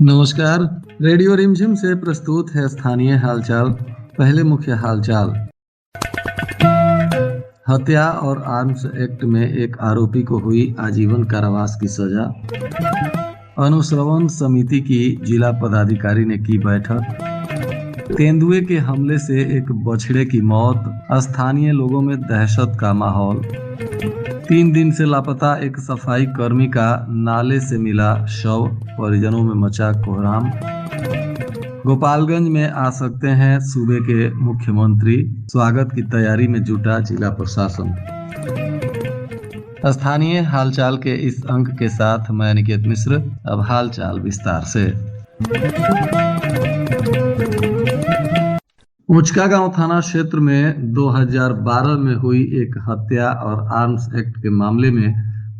नमस्कार। रेडियो रिमझिम से प्रस्तुत है स्थानीय हालचाल। पहले मुख्य हालचाल। हत्या और आर्म्स एक्ट में एक आरोपी को हुई आजीवन कारावास की सजा। अनुश्रवण समिति की जिला पदाधिकारी ने की बैठक। तेंदुए के हमले से एक बछड़े की मौत, स्थानीय लोगों में दहशत का माहौल। 3 दिन से लापता एक सफाई कर्मी का नाले से मिला शव, परिजनों में मचा कोहराम। गोपालगंज में आ सकते हैं सूबे के मुख्यमंत्री, स्वागत की तैयारी में जुटा जिला प्रशासन। स्थानीय हालचाल के इस अंक के साथ मैं अनिकेत मिश्र। अब हालचाल विस्तार से। ऊंचकागांव थाना क्षेत्र में 2012 में हुई एक हत्या और आर्म्स एक्ट के मामले में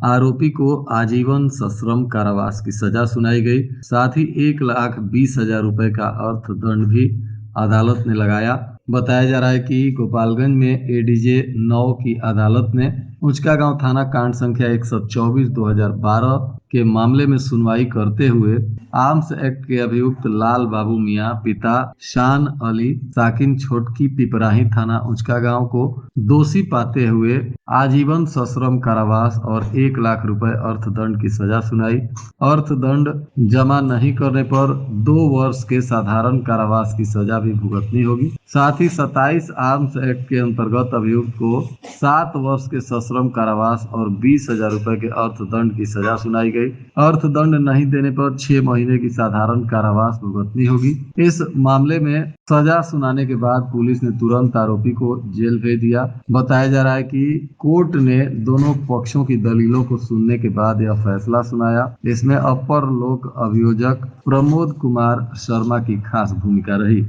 आरोपी को आजीवन सश्रम कारावास की सजा सुनाई गई। साथ ही 1,20,000 रुपए का अर्थदंड भी अदालत ने लगाया। बताया जा रहा है कि गोपालगंज में एडीजे 9 की अदालत ने ऊंचकागांव थाना कांड संख्या 124/2012 के मामले में सुनवाई करते हुए आर्म्स एक्ट के अभियुक्त लाल बाबू मियां पिता शान अली साकिन छोटकी पिपराही थाना ऊंचकागांव को दोषी पाते हुए आजीवन सश्रम कारावास और 1 लाख रुपए अर्थदंड की सजा सुनाई। अर्थदंड जमा नहीं करने पर 2 वर्ष के साधारण कारावास की सजा भी भुगतनी होगी। साथ ही 27 आर्म्स एक्ट के अंतर्गत अभियुक्त को 7 वर्ष के सश्रम कारावास और 20,000 रुपए के अर्थदंड की सजा सुनाई गई। अर्थदंड नहीं देने पर 6 महीने की साधारण कारावास भुगतनी होगी। इस मामले में सजा सुनाने के बाद पुलिस ने तुरंत आरोपी को जेल भेज दिया। बताया जा रहा है कि कोर्ट ने दोनों पक्षों की दलीलों को सुनने के बाद यह फैसला सुनाया। इसमें अपर लोक अभियोजक प्रमोद कुमार शर्मा की खास भूमिका रही।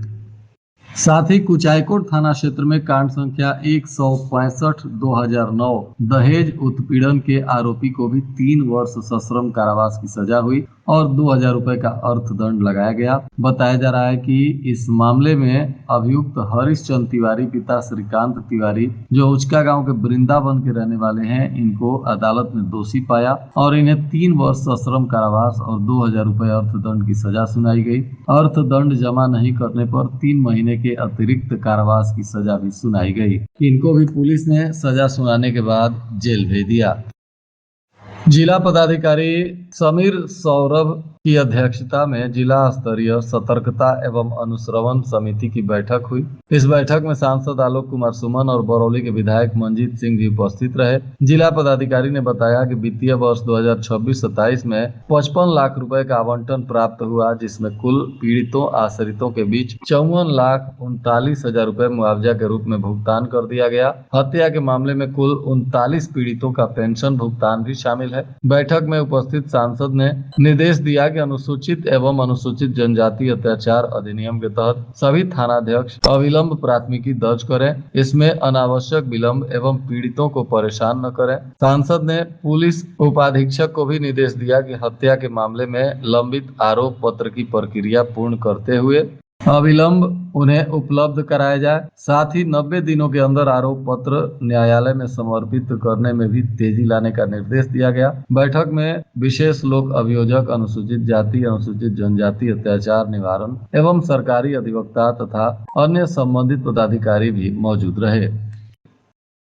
साथ ही कुचायकोट थाना क्षेत्र में कांड संख्या 165/2009 दहेज उत्पीड़न के आरोपी को भी 3 वर्ष सश्रम कारावास की सजा हुई और 2,000 रुपए का अर्थदंड लगाया गया। बताया जा रहा है कि इस मामले में अभियुक्त हरिश्चंद्र तिवारी पिता श्रीकांत तिवारी, जो ऊंचकागांव के वृंदावन के रहने वाले हैं, इनको अदालत ने दोषी पाया और इन्हें 3 वर्ष सश्रम कारावास और 2,000 रुपए अर्थदंड की सजा सुनाई गई। अर्थदंड जमा नहीं करने पर 3 महीने के अतिरिक्त कारावास की सजा भी सुनाई गई। इनको भी पुलिस ने सजा सुनाने के बाद जेल भेज दिया। जिला पदाधिकारी समीर सौरभ की अध्यक्षता में जिला स्तरीय सतर्कता एवं अनुश्रवण समिति की बैठक हुई। इस बैठक में सांसद आलोक कुमार सुमन और बरौली के विधायक मंजीत सिंह भी उपस्थित रहे। जिला पदाधिकारी ने बताया कि वित्तीय वर्ष 2026-27 में 55 लाख रुपए का आवंटन प्राप्त हुआ, जिसमें कुल पीड़ितों आश्रितों के बीच 54,39,000 रुपए मुआवजा के रूप में भुगतान कर दिया गया। हत्या के मामले में कुल 39 पीड़ितों का पेंशन भुगतान भी शामिल है। बैठक में उपस्थित सांसद ने निर्देश दिया कि अनुसूचित एवं अनुसूचित जनजाति अत्याचार अधिनियम के तहत सभी थानाध्यक्ष अविलंब प्राथमिकी दर्ज करें। इसमें अनावश्यक विलंब एवं पीड़ितों को परेशान न करें। सांसद ने पुलिस उपाधीक्षक को भी निर्देश दिया कि हत्या के मामले में लंबित आरोप पत्र की प्रक्रिया पूर्ण करते हुए अविलंब उन्हें उपलब्ध कराया जाए। साथ ही 90 दिनों के अंदर आरोप पत्र न्यायालय में समर्पित करने में भी तेजी लाने का निर्देश दिया गया। बैठक में विशेष लोक अभियोजक, अनुसूचित जाति अनुसूचित जनजाति अत्याचार निवारण एवं सरकारी अधिवक्ता तथा अन्य संबंधित पदाधिकारी भी मौजूद रहे।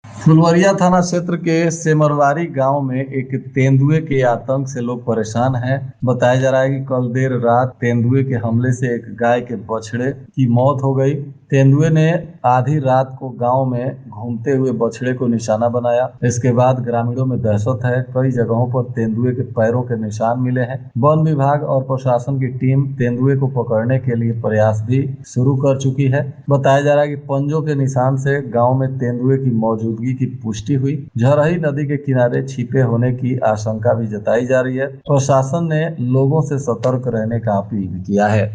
फुलवरिया थाना क्षेत्र के सेमरवारी गांव में एक तेंदुए के आतंक से लोग परेशान हैं। बताया जा रहा है कि कल देर रात तेंदुए के हमले से एक गाय के बछड़े की मौत हो गई। तेंदुए ने आधी रात को गांव में घूमते हुए बछड़े को निशाना बनाया। इसके बाद ग्रामीणों में दहशत है। कई जगहों पर तेंदुए के पैरों के निशान मिले हैं। वन विभाग और प्रशासन की टीम तेंदुए को पकड़ने के लिए प्रयास भी शुरू कर चुकी है। बताया जा रहा है कि पंजों के निशान से गाँव में तेंदुए की मौजूदगी की पुष्टि हुई। झरही नदी के किनारे छिपे होने की आशंका भी जताई जा रही है। प्रशासन ने लोगों से सतर्क रहने का अपील किया है।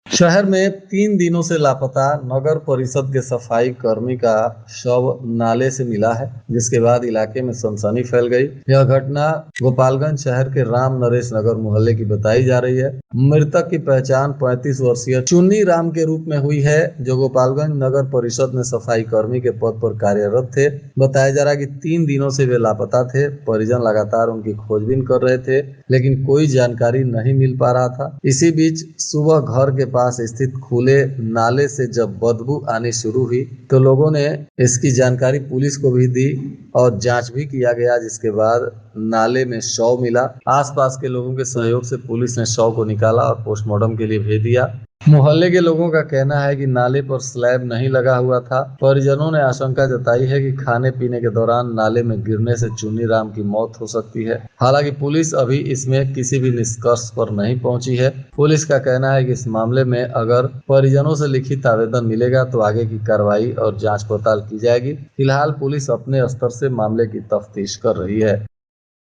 शहर में 3 दिनों से लापता नगर परिषद के सफाई कर्मी का शव नाले से मिला है, जिसके बाद इलाके में सनसनी फैल गई। यह घटना गोपालगंज शहर के राम नरेश नगर मोहल्ले की बताई जा रही है। मृतक की पहचान 35 वर्षीय चुन्नी राम के रूप में हुई है, जो गोपालगंज नगर परिषद में सफाई कर्मी के पद पर कार्यरत थे। बताया जा रहा है कि 3 दिनों से वे लापता थे। परिजन लगातार उनकी खोजबीन कर रहे थे, लेकिन कोई जानकारी नहीं मिल पा रहा था। इसी बीच सुबह घर के पास स्थित खुले नाले से जब बदबू आनी शुरू हुई तो लोगों ने इसकी जानकारी पुलिस को भी दी और जांच भी किया गया, जिसके बाद नाले में शव मिला। आसपास के लोगों के सहयोग से पुलिस ने शव को निकाला और पोस्टमार्टम के लिए भेज दिया। मोहल्ले के लोगों का कहना है कि नाले पर स्लैब नहीं लगा हुआ था। परिजनों ने आशंका जताई है कि खाने पीने के दौरान नाले में गिरने से चुन्नी राम की मौत हो सकती है। हालांकि पुलिस अभी इसमें किसी भी निष्कर्ष पर नहीं पहुंची है। पुलिस का कहना है कि इस मामले में अगर परिजनों से लिखित आवेदन मिलेगा तो आगे की कार्रवाई और जांच पड़ताल की जाएगी। फिलहाल पुलिस अपने स्तर से मामले की तफ्तीश कर रही है।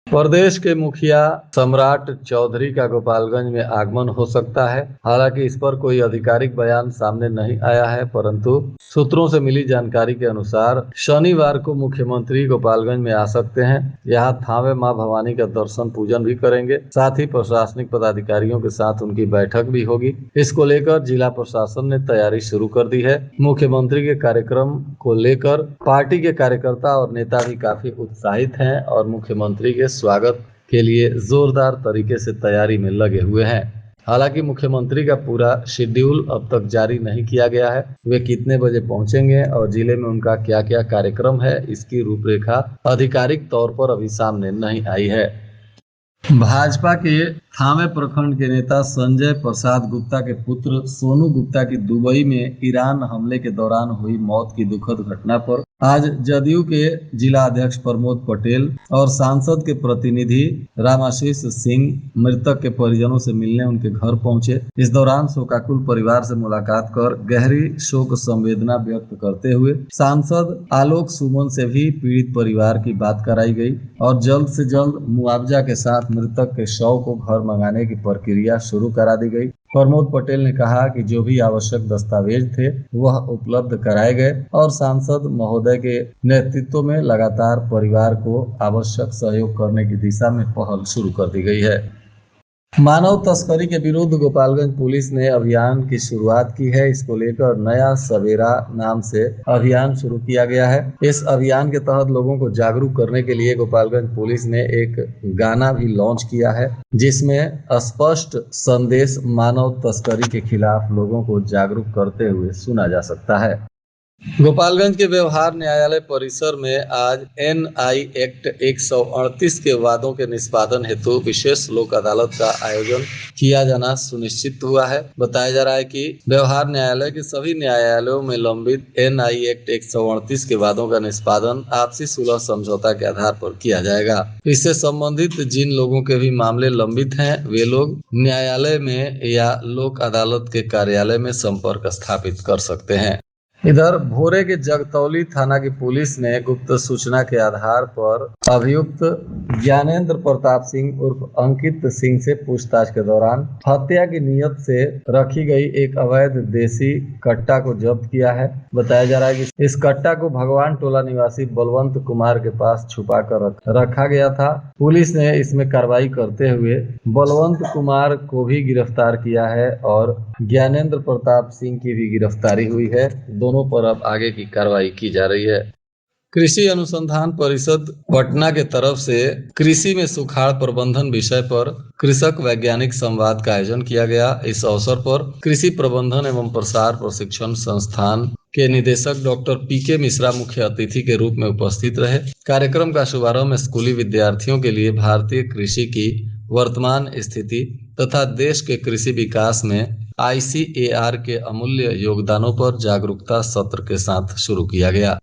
प्रदेश के मुखिया सम्राट चौधरी का गोपालगंज में आगमन हो सकता है। हालांकि इस पर कोई आधिकारिक बयान सामने नहीं आया है, परंतु सूत्रों से मिली जानकारी के अनुसार शनिवार को मुख्यमंत्री गोपालगंज में आ सकते हैं। यहां थावे मां भवानी का दर्शन पूजन भी करेंगे। साथ ही प्रशासनिक पदाधिकारियों के साथ उनकी बैठक भी होगी। इसको लेकर जिला प्रशासन ने तैयारी शुरू कर दी है। मुख्यमंत्री के कार्यक्रम को लेकर पार्टी के कार्यकर्ता और नेता भी काफी उत्साहित हैं और मुख्यमंत्री के स्वागत के लिए जोरदार तरीके से तैयारी में लगे हुए हैं। हालांकि मुख्यमंत्री का पूरा शेड्यूल अब तक जारी नहीं किया गया है। वे कितने बजे पहुंचेंगे और जिले में उनका क्या क्या कार्यक्रम है, इसकी रूपरेखा आधिकारिक तौर पर अभी सामने नहीं आई है। भाजपा के थावे प्रखंड के नेता संजय प्रसाद गुप्ता के पुत्र सोनू गुप्ता की दुबई में ईरान हमले के दौरान हुई मौत की दुखद घटना पर आज जदयू के जिला अध्यक्ष प्रमोद पटेल और सांसद के प्रतिनिधि रामाशीष सिंह मृतक के परिजनों से मिलने उनके घर पहुंचे। इस दौरान शोकाकुल परिवार से मुलाकात कर गहरी शोक संवेदना व्यक्त करते हुए सांसद आलोक सुमन से भी पीड़ित परिवार की बात कराई गई और जल्द से जल्द मुआवजा के साथ मृतक के शव को घर मंगाने की प्रक्रिया शुरू करा दी गई। प्रमोद पटेल ने कहा कि जो भी आवश्यक दस्तावेज थे वह उपलब्ध कराए गए और सांसद महोदय के नेतृत्व में लगातार परिवार को आवश्यक सहयोग करने की दिशा में पहल शुरू कर दी गई है। मानव तस्करी के विरुद्ध गोपालगंज पुलिस ने अभियान की शुरुआत की है। इसको लेकर नया सवेरा नाम से अभियान शुरू किया गया है। इस अभियान के तहत लोगों को जागरूक करने के लिए गोपालगंज पुलिस ने एक गाना भी लॉन्च किया है, जिसमें स्पष्ट संदेश मानव तस्करी के खिलाफ लोगों को जागरूक करते हुए सुना जा सकता है। गोपालगंज के व्यवहार न्यायालय परिसर में आज एनआई एक्ट 138 के वादों के निष्पादन हेतु विशेष लोक अदालत का आयोजन किया जाना सुनिश्चित हुआ है। बताया जा रहा है कि व्यवहार न्यायालय के सभी न्यायालयों में लंबित एनआई एक्ट 138 के वादों का निष्पादन आपसी सुलह समझौता के आधार पर किया जाएगा। इससे संबंधित जिन लोगों के भी मामले लंबित हैं, वे लोग न्यायालय में या लोक अदालत के कार्यालय में संपर्क स्थापित कर सकते हैं। इधर भोरे के जगतौली थाना की पुलिस ने गुप्त सूचना के आधार पर अभियुक्त ज्ञानेंद्र प्रताप सिंह उर्फ अंकित सिंह से पूछताछ के दौरान हत्या की नीयत से रखी गई एक अवैध देसी कट्टा को जब्त किया है। बताया जा रहा है कि इस कट्टा को भगवान टोला निवासी बलवंत कुमार के पास छुपा कर रखा गया था। पुलिस ने इसमें कार्रवाई करते हुए बलवंत कुमार को भी गिरफ्तार किया है और ज्ञानेंद्र प्रताप सिंह की भी गिरफ्तारी हुई है। दोनों पर अब आगे की कार्रवाई की जा रही है। कृषि अनुसंधान परिषद पटना के तरफ से कृषि में सुखाड़ प्रबंधन विषय पर कृषक वैज्ञानिक संवाद का आयोजन किया गया। इस अवसर पर कृषि प्रबंधन एवं प्रसार प्रशिक्षण संस्थान के निदेशक डॉक्टर पीके मिश्रा मुख्य अतिथि के रूप में उपस्थित रहे। कार्यक्रम का शुभारंभ स्कूली विद्यार्थियों के लिए भारतीय कृषि की वर्तमान स्थिति तथा देश के कृषि विकास में ICAR के अमूल्य योगदानों पर जागरूकता सत्र के साथ शुरू किया गया।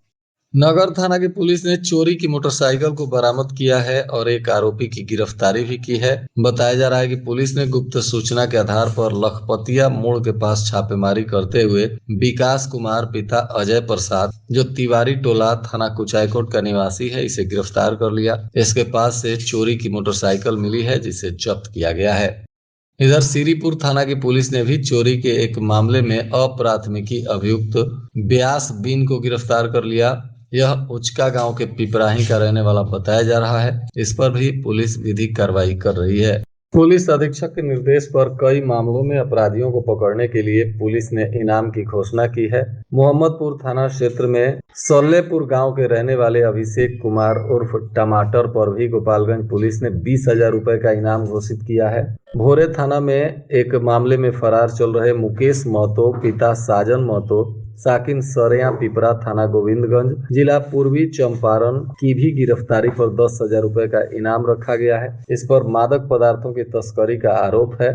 नगर थाना की पुलिस ने चोरी की मोटरसाइकिल को बरामद किया है और एक आरोपी की गिरफ्तारी भी की है। बताया जा रहा है कि पुलिस ने गुप्त सूचना के आधार पर लखपतिया मोड़ के पास छापेमारी करते हुए विकास कुमार पिता अजय प्रसाद, जो तिवारी टोला थाना कुचायकोट का निवासी है, इसे गिरफ्तार कर लिया। इसके पास से चोरी की मोटरसाइकिल मिली है, जिसे जब्त किया गया है। इधर श्रीपुर थाना की पुलिस ने भी चोरी के एक मामले में अप्राथमिकी अभियुक्त व्यास बीन को गिरफ्तार कर लिया। यह उचका गांव के पिपराही का रहने वाला बताया जा रहा है। इस पर भी पुलिस विधिक कार्रवाई कर रही है। पुलिस अधीक्षक के निर्देश पर कई मामलों में अपराधियों को पकड़ने के लिए पुलिस ने इनाम की घोषणा की है। मोहम्मदपुर थाना क्षेत्र में सल्लेपुर गांव के रहने वाले अभिषेक कुमार उर्फ टमाटर पर भी गोपालगंज पुलिस ने 20,000 रुपए का इनाम घोषित किया है। भोरे थाना में एक मामले में फरार चल रहे मुकेश महतो पिता साजन महतो साकिन सरेया पिपरा थाना गोविंदगंज जिला पूर्वी चंपारण की भी गिरफ्तारी पर 10,000 रुपए का इनाम रखा गया है। इस पर मादक पदार्थों की तस्करी का आरोप है।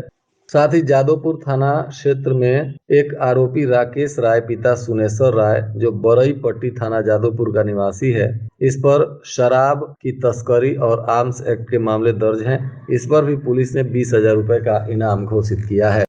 साथ ही जादवपुर थाना क्षेत्र में एक आरोपी राकेश राय पिता सुनेश्वर राय जो बरई पट्टी थाना जादवपुर का निवासी है, इस पर शराब की तस्करी और आर्म्स एक्ट के मामले दर्ज हैं। इस पर भी पुलिस ने 20,000 रुपए का इनाम घोषित किया है।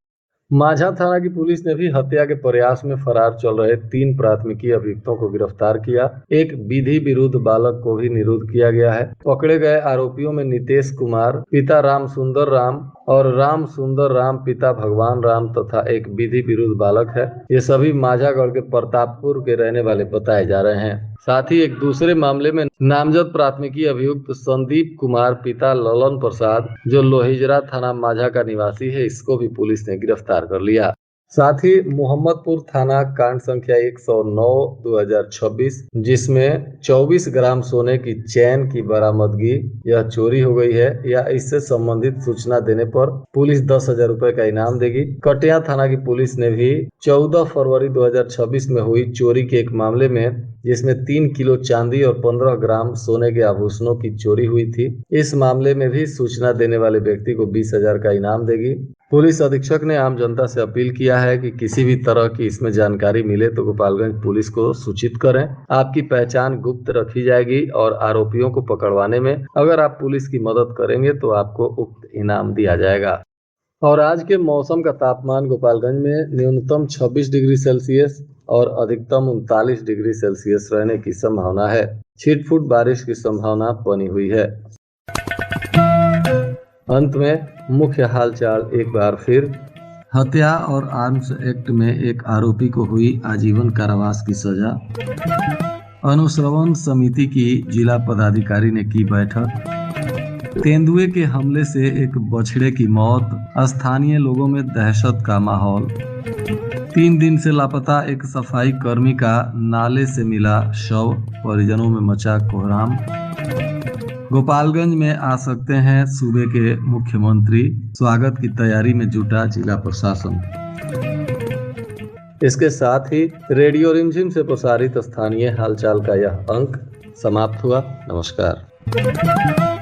माझा थाना की पुलिस ने भी हत्या के प्रयास में फरार चल रहे 3 प्राथमिकी अभियुक्तों को गिरफ्तार किया। एक विधि विरुद्ध बालक को भी निरुद्ध किया गया है। पकड़े गए आरोपियों में नितेश कुमार पिता राम सुंदर राम और राम सुंदर राम पिता भगवान राम तथा एक विधि विरुद्ध बालक है। ये सभी माझागढ़ के प्रतापपुर के रहने वाले बताए जा रहे हैं। साथ ही एक दूसरे मामले में नामजद प्राथमिकी अभियुक्त संदीप कुमार पिता ललन प्रसाद जो लोहिजरा थाना माझा का निवासी है, इसको भी पुलिस ने गिरफ्तार कर लिया। साथ ही मोहम्मदपुर थाना कांड संख्या 109/2026 जिसमें 24 ग्राम सोने की चैन की बरामदगी यह चोरी हो गई है या इससे संबंधित सूचना देने पर पुलिस 10,000 रुपए का इनाम देगी। कटिया थाना की पुलिस ने भी 14 फरवरी 2026 में हुई चोरी के एक मामले में जिसमें 3 किलो चांदी और 15 ग्राम सोने के आभूषणों की चोरी हुई थी, इस मामले में भी सूचना देने वाले व्यक्ति को 20,000 का इनाम देगी। पुलिस अधीक्षक ने आम जनता से अपील किया है कि किसी भी तरह की इसमें जानकारी मिले तो गोपालगंज पुलिस को सूचित करें। आपकी पहचान गुप्त रखी जाएगी और आरोपियों को पकड़वाने में अगर आप पुलिस की मदद करेंगे तो आपको उक्त इनाम दिया जाएगा। और आज के मौसम का तापमान गोपालगंज में न्यूनतम 26 डिग्री सेल्सियस और अधिकतम 39 डिग्री सेल्सियस रहने की संभावना है। छिटपुट बारिश की संभावना बनी हुई है। अंत में मुख्य हालचाल एक बार फिर। हत्या और आर्म्स एक्ट में एक आरोपी को हुई आजीवन कारावास की सजा। अनुश्रवण समिति की जिला पदाधिकारी ने की बैठक। तेंदुए के हमले से एक बछड़े की मौत, स्थानीय लोगों में दहशत का माहौल। 3 दिन से लापता एक सफाई कर्मी का नाले से मिला शव, परिजनों में मचा कोहराम। गोपालगंज में आ सकते हैं सूबे के मुख्यमंत्री, स्वागत की तैयारी में जुटा जिला प्रशासन। इसके साथ ही रेडियो रिमझिम से प्रसारित स्थानीय हालचाल का यह अंक समाप्त हुआ। नमस्कार।